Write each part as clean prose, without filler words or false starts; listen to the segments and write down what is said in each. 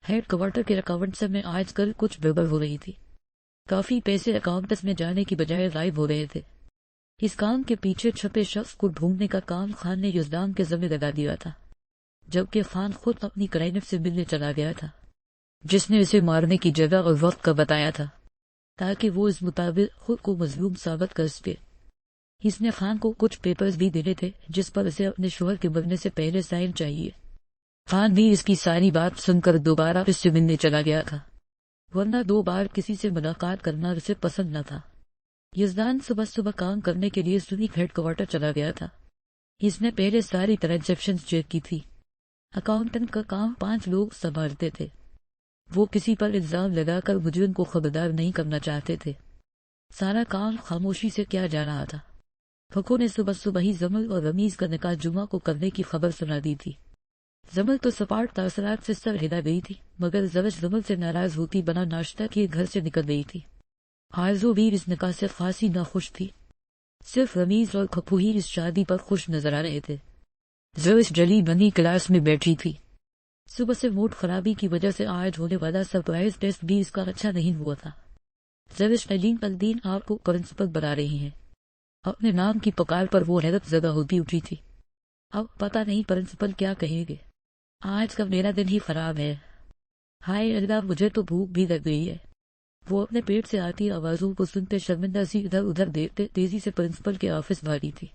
Head quarter کے accounts میں آج کل کچھ گڑبڑ ہو رہی تھی۔ کافی پیسے اکاؤنٹس میں جانے کی بجائے غائب ہو رہے تھے۔ اس کام کے پیچھے چھپے شخص کو ڈھونڈنے کا کام خان نے یزدان کے ذمہ لگا دیا تھا، جبکہ خان خود اپنی کلائنٹ سے ملنے چلا گیا تھا، جس نے اسے مارنے کی جگہ اور وقت کا بتایا تھا تاکہ وہ اس مطابق خود کو مظلوم ثابت کر سکے۔ اس نے خان کو کچھ پیپرز بھی دینے تھے جس پر اسے اپنے شوہر کے مرنے سے پہلے سائن چاہیے۔ خان بھی اس کی ساری بات سن کر دوبارہ اس سے ملنے چلا گیا تھا، ورنہ 2 بار کسی سے ملاقات کرنا اسے پسند نہ تھا۔ یزدان صبح کام کرنے کے لیے سونیک ہیڈ کوارٹر چلا گیا تھا۔ اس نے پہلے ساری ٹرانزیکشن چیک کی تھی۔ اکاؤنٹنٹ کا کام 5 لوگ سنبھالتے تھے۔ وہ کسی پر الزام لگا کر مجرم کو خبردار نہیں کرنا چاہتے تھے۔ سارا کام خاموشی سے کیا جا رہا تھا۔ پھپھو نے صبح ہی زمل اور رمیز کا نکاح جمعہ کو کرنے کی خبر سنا دی تھی۔ زمل تو سپاٹ تاثرات سے سر ہلا گئی تھی، مگر زوج زمل سے ناراض ہوتی بنا ناشتہ کیے گھر سے نکل گئی تھی۔ آرزو بھی اس نکاح سے خاصی ناخوش تھی۔ صرف رمیز اور پھپھو ہی اس شادی پر خوش نظر آ رہے تھے۔ زوج جلی بنی کلاس میں بیٹھی تھی۔ صبح سے موڈ خرابی کی وجہ سے آج ہونے والا سرپرائز ٹیسٹ بھی اس کا اچھا نہیں ہوا تھا۔ زوج علیم الدین آپ کو پرنسپل بنا رہی ہیں۔ اپنے نام کی پکار پر وہ حیرت زدہ ہوتی اٹھی تھی۔ اب پتہ نہیں پرنسپل کیا کہیں گے۔ آج کا میرا دن ہی خراب ہے۔ ہائے اللہ، مجھے تو بھوک بھی لگ گئی ہے۔ وہ اپنے پیٹ سے آتی آوازوں کو سنتے شرمندہ سی ادھر ادھر دیکھتے تیزی سے پرنسپل کے آفس بھاگی تھی۔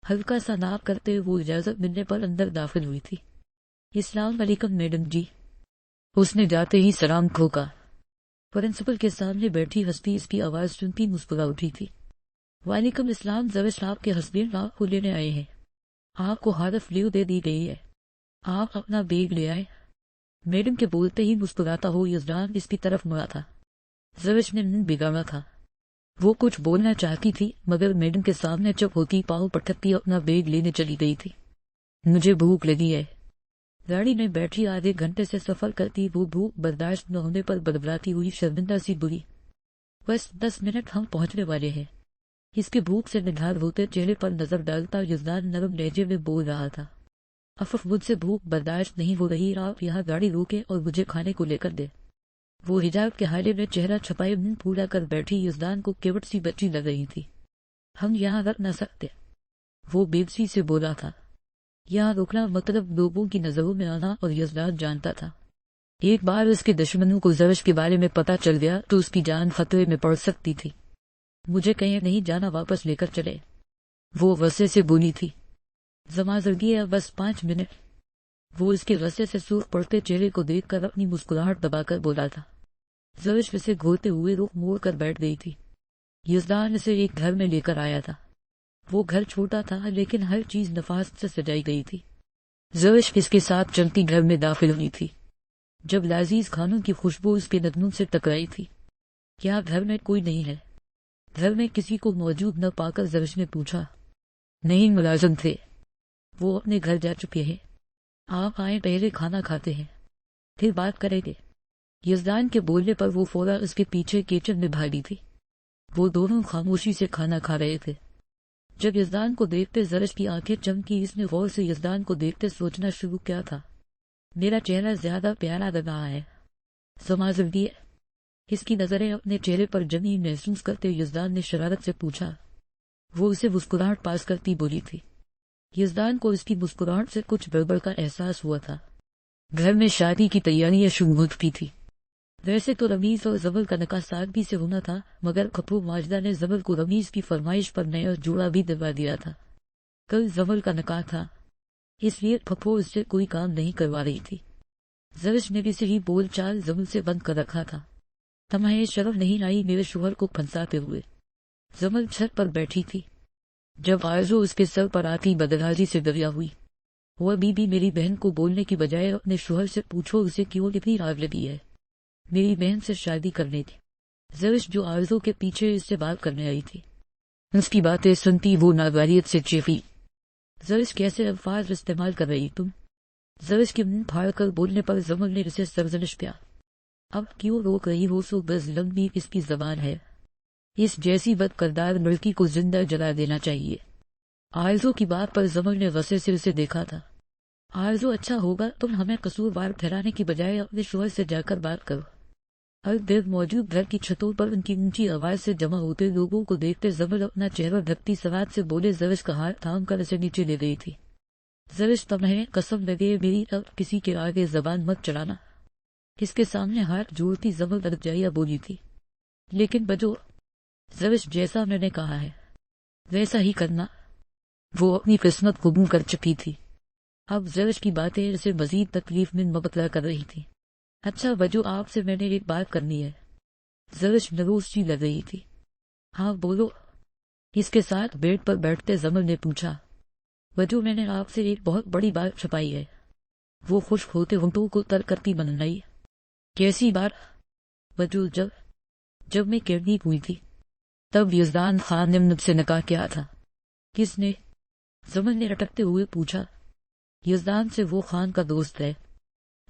ہلکا سا ناپ کرتے وہ اجازت ملنے پر اندر داخل ہوئی تھی۔ السلام علیکم میڈم جی، اس نے جاتے ہی سلام ٹھوکا۔ پرنسپل کے سامنے بیٹھی ہستی اس کی آواز سنتی مسکرا اٹھی تھی۔ وعلیکم السلام، زوج آپ کے ہسبینڈ آپ کو لینے آئے ہیں۔ آپ کو ہارف لیو دے دی گئی ہے، آپ اپنا بیگ لے آئے۔ میڈم کے بولتے ہی مسکراتا ہو یزدان اس کی طرف مڑا تھا۔ زوج نے منہ بگاڑا تھا۔ وہ کچھ بولنا چاہتی تھی مگر میڈم کے سامنے چپ ہوتی پاؤں پٹکتی اپنا بیگ لینے چلی گئی تھی۔ مجھے بھوک لگی ہے۔ گاڑی میں بیٹھی آدھے گھنٹے سے سفر کرتی وہ بھوک برداشت نہ ہونے پر بڑبڑاتی ہوئی شرمندہ سی بولی، بس 10 منٹ ہم پہنچنے والے ہیں۔ اس کے بھوک سے نڈھال ہوتے چہرے پر نظر ڈالتا یزدان نرم لہجے میں بول رہا تھا، افف مجھ سے بھوک برداشت نہیں ہو رہی، آپ یہاں گاڑی روکے اور مجھے کھانے کو لے کر دے۔ وہ حجاب کے حالے میں چہرہ چھپائے منہ پھولا کر بیٹھی یزدان کو کیوٹ سی بچی لگ رہی تھی۔ ہم یہاں رک نہ سکتے، وہ بےبسی سے بولا تھا۔ یہاں رکنا مطلب لوگوں کی نظروں میں آنا، اور یزدان جانتا تھا ایک بار اس کے دشمنوں کو زوج کے بارے میں پتہ چل گیا تو اس کی جان خطرے میں پڑ سکتی تھی۔ مجھے کہیں نہیں جانا، واپس لے کر چلے، وہ غصے سے بولی تھی۔ زما زرگی ہے، بس 5 منٹ، وہ اس کے غصے سے سرخ پڑتے چہرے کو دیکھ کر اپنی مسکراہٹ دبا کر بولا تھا۔ زوج اسے گھورتے ہوئے رخ موڑ کر بیٹھ گئی تھی۔ یزدان اسے ایک گھر میں لے کر آیا تھا۔ وہ گھر چھوٹا تھا لیکن ہر چیز نفاست سے سجائی گئی تھی۔ زوج اس کے ساتھ چلتی گھر میں داخل ہوئی تھی جب لذیذ کھانوں کی خوشبو اس کے نتنوں سے ٹکرائی تھی۔ کیا گھر میں کوئی نہیں ہے؟ گھر میں کسی کو موجود نہ پا کر زوج نے پوچھا۔ نہیں، ملازم تھے، وہ اپنے گھر جا چکے ہیں۔ آپ آئیں، پہلے کھانا کھاتے ہیں پھر بات کریں گے۔ یزدان کے بولنے پر وہ فوراً اس کے پیچھے کچن میں بھاگی تھی۔ وہ دونوں خاموشی سے کھانا کھا رہے تھے۔ جب یزدان کو دیکھتے زوج کی آنکھیں چمکی، اس نے غور سے یزدان کو دیکھتے سوچنا شروع کیا تھا، میرا چہرہ زیادہ پیارا لگ رہا ہے، زما زردی ہے۔ اس کی نظریں اپنے چہرے پر جمی محسوس کرتے یزدان نے شرارت سے پوچھا۔ وہ اسے مسکراہٹ پاس کرتی بولی تھی۔ یزدان کو اس کی مسکراہٹ سے کچھ گڑبڑ کا احساس ہوا تھا۔ گھر میں شادی کی تیاریاں شروع ہو چکی تھی۔ ویسے تو رمیز اور زبل کا نکاح سادگی سے ہونا تھا، مگر پھپھو ماجدہ نے زبل کو رمیز کی فرمائش پر نیا جوڑا بھی دلوا دیا تھا۔ کل زبل کا نکاح تھا، اس لیے پھپھو اس سے کوئی کام نہیں کروا رہی تھی۔ زوج نے بھی صحیح بول چال زبل سے بند کر رکھا تھا۔ تمہیں شرم نہیں آئی میرے شوہر کو پھنساتے ہوئے؟ زبل چھت پر بیٹھی تھی۔ جب آرزو اس کے سر پر آتی بدراضی سے دریا ہوئی، وہ بی میری بہن کو بولنے کی بجائے اپنے شوہر سے پوچھو اسے کیوں اتنی آگ لگی ہے، میری بہن سے شادی کرنی تھی۔ زوج جو آرزو کے پیچھے اس سے بات کرنے آئی تھی، اس کی باتیں سنتی وہ ناگواریت سے چیخی، زوج کیسے الفاظ استعمال کر رہی تم؟ زوج کے منہ پھاڑ کر بولنے پر زمل نے اسے سرزنش کیا۔ اب کیوں روک رہی ہو؟ سو بس لمبی اس کی زبان ہے، اس جیسی بد کردار لڑکی کو زندہ جلا دینا چاہیے۔ آرزو کی بات پر زمل نے غصے سے اسے دیکھا تھا۔ آرزو اچھا ہوگا تم ہمیں قصوروار ٹھہرانے کی بجائے اپنے شوہر سے جا کر بات کرو۔ ہر دیر موجود گھر کی چھتوں پر ان کی اونچی آواز سے جمع ہوتے لوگوں کو دیکھتے زمل اپنا چہرہ ڈھکتی سواد سے بولے زوج کا ہاتھ تھام کر اسے نیچے لے گئی تھی۔ زوج تمہیں قسم لگے میری اب کسی کے آگے زبان مت چڑھانا۔ اس کے سامنے ہاتھ جوڑتی زمل ارجائیہ بولی تھی، لیکن بجو زوج جیسا میں نے کہا ہے ویسا ہی کرنا۔ وہ اپنی قسمت قبول کر چکی تھی، اب زوج کی باتیں اسے مزید تکلیف میں مبتلا کر رہی تھی۔ اچھا وجو آپ سے میں نے ایک بات کرنی ہے۔ زوج نروس سی لگ رہی تھی۔ ہاں بولو، اس کے ساتھ بیڈ پر بیٹھتے زمل نے پوچھا۔ وجو میں نے آپ سے ایک بہت بڑی بات چھپائی ہے۔ وہ خشک ہوتے ہونٹوں کو تر کرتی منائی۔ کیسی بات؟ وجو جب میں کیڈنی ہوئی تھی تب یزدان خان نے مجھ سے نکاح کیا تھا۔ کس نے؟ زمل نے رٹکتے ہوئے پوچھا۔ یزدان سے وہ خان کا دوست ہے۔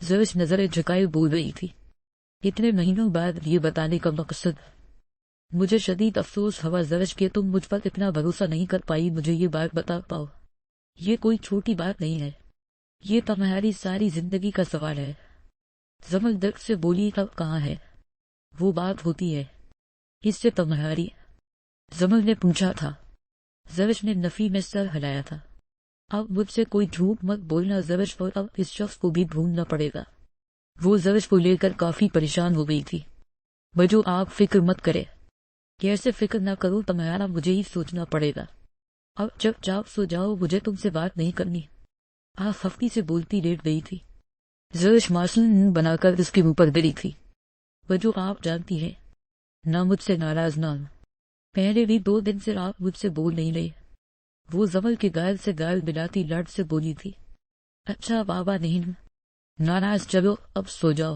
زوج نظریں جھکائے بول رہی تھی۔ اتنے مہینوں بعد یہ بتانے کا مقصد؟ مجھے شدید افسوس ہوا زوج کہ تم مجھ پر اتنا بھروسہ نہیں کر پائی، مجھے یہ بات بتا پاؤ۔ یہ کوئی چھوٹی بات نہیں ہے، یہ تمہاری ساری زندگی کا سوال ہے۔ زمل درد سے بولی اب کہاں ہے وہ بات ہوتی ہے اس سے تمہاری؟ زمل نے پوچھا تھا۔ زوج نے نفی میں سر ہلایا تھا۔ اب مجھ سے کوئی جھوٹ مت بولنا زوج، اور اب اس شخص کو بھی ڈھونڈنا پڑے گا۔ وہ زوج کو لے کر کافی پریشان ہو گئی تھی۔ وجو آپ فکر مت کرے۔ کیسے فکر نہ کروں، تمہارا مجھے ہی سوچنا پڑے گا۔ اب جب چاپ سو جاؤ، مجھے تم سے بات نہیں کرنی۔ آپ خفتی سے بولتی لیٹ گئی تھی۔ زوج معصوم بنا کر اس کے منہ پر گری تھی۔ وجو آپ جانتی ہیں نہ مجھ سے ناراض نہ، پہلے بھی 2 دن سے آپ مجھ سے بول نہیں رہے۔ وہ زمل کے گال سے گال ملاتی لاڈ سے بولی تھی۔ اچھا بابا نہیں ناراض، چلو اب سو جاؤ۔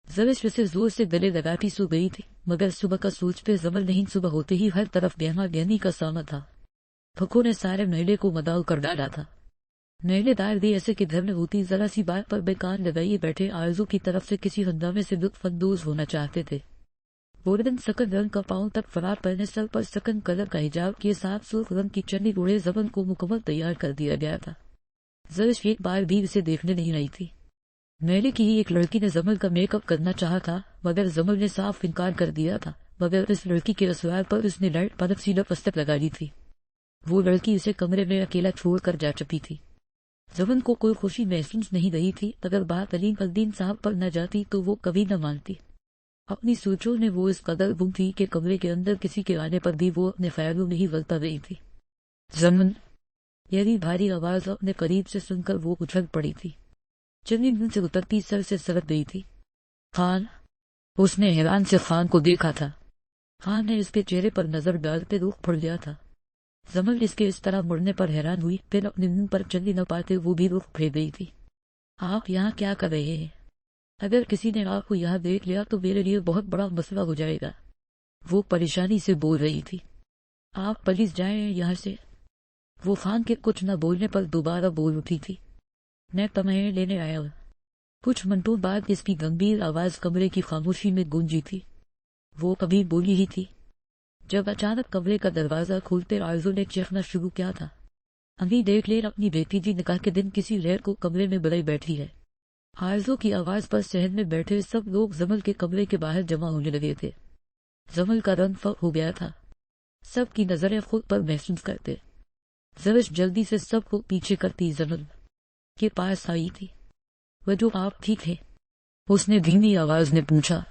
زوج اسے زور سے گلے لگاتی سو گئی تھی، مگر صبح کا سوچتے زمل نہیں، صبح ہوتے ہی ہر طرف گہما گہنی کا ساما تھا۔ پھکو نے سارے محلے کو مداؤ کر ڈالا تھا۔ محلے دار بھی ایسے کہ گھر میں ہوتی ذرا سی بات پر بے کان لگائیے بیٹھے آرزو کی طرف سے کسی ہنگامے سے لطف اندوز ہونا چاہتے تھے۔ گولڈن سکن رنگ کا پاؤں تک فرار پہنے، سر پر سکن کلر کا حجاب کے ساتھ سرخ رنگ کی چنی اوڑھے زمن کو مکمل تیار کر دیا گیا تھا۔ زوج ایک بار بھی اسے دیکھنے نہیں آئی تھی۔ میلے کی ہی ایک لڑکی نے زمل کا میک اپ کرنا چاہا تھا، مگر زمل نے صاف انکار کر دیا تھا، مگر اس لڑکی کے رسوار پر اس نے لائٹ پنپ سی لپسٹک لگا دی تھی۔ وہ لڑکی اسے کمرے میں اکیلا چھوڑ کر جا چکی تھی۔ زمن کو کوئی خوشی محسوس نہیں رہی تھی، اگر بات علیم الدین صاحب پر نہ جاتی تو وہ کبھی نہ مانتی۔ اپنی سوچوں میں وہ اس قدر گم تھی کہ کمرے کے اندر کسی کے آنے پر بھی وہ اپنے خیالوں میں ہی ولتا رہی تھی۔ زمن، یہی بھاری آواز اپنے قریب سے سن کر وہ اچھل پڑی تھی۔ چنی منہ سے اترتی سر سے سرک گئی تھی۔ خان، اس نے حیران سے خان کو دیکھا تھا۔ خان نے اس کے چہرے پر نظر ڈالتے رخ پھڑ گیا تھا۔ زمن اس کے اس طرح مڑنے پر حیران ہوئی، پھر اپنے منہ پر چلی نہ پاتے وہ بھی رخ پھیر گئی تھی۔ آپ یہاں کیا کر رہے ہیں؟ اگر کسی نے آپ کو یہاں دیکھ لیا تو میرے لیے بہت بڑا مسئلہ ہو جائے گا۔ وہ پریشانی سے بول رہی تھی۔ آپ پلیز جائیں یہاں سے۔ وہ خان کے کچھ نہ بولنے پر دوبارہ بول اٹھی تھی۔ میں تمہیں لینے آیا ہوں۔ کچھ منٹوں بعد اس کی گمبھیر آواز کمرے کی خاموشی میں گونجی تھی۔ وہ کبھی بولی ہی تھی جب اچانک کمرے کا دروازہ کھولتے آرزو نے چیخنا شروع کیا تھا۔ امی دیکھ لیں، اپنی بیٹی جی نکاح کے دن کسی غیر کو کمرے میں بلائی بیٹھی ہے۔ آرزو کی آواز پر صحن میں بیٹھے سب لوگ زمل کے کمرے کے باہر جمع ہونے لگے تھے۔ زمل کا رنگ فق ہو گیا تھا، سب کی نظریں خود پر محسوس کرتے۔ زوج جلدی سے سب کو پیچھے کرتی زمل کے پاس آئی تھی۔ وجو آپ ٹھیک ہے؟ اس نے دھیمی آواز میں پوچھا۔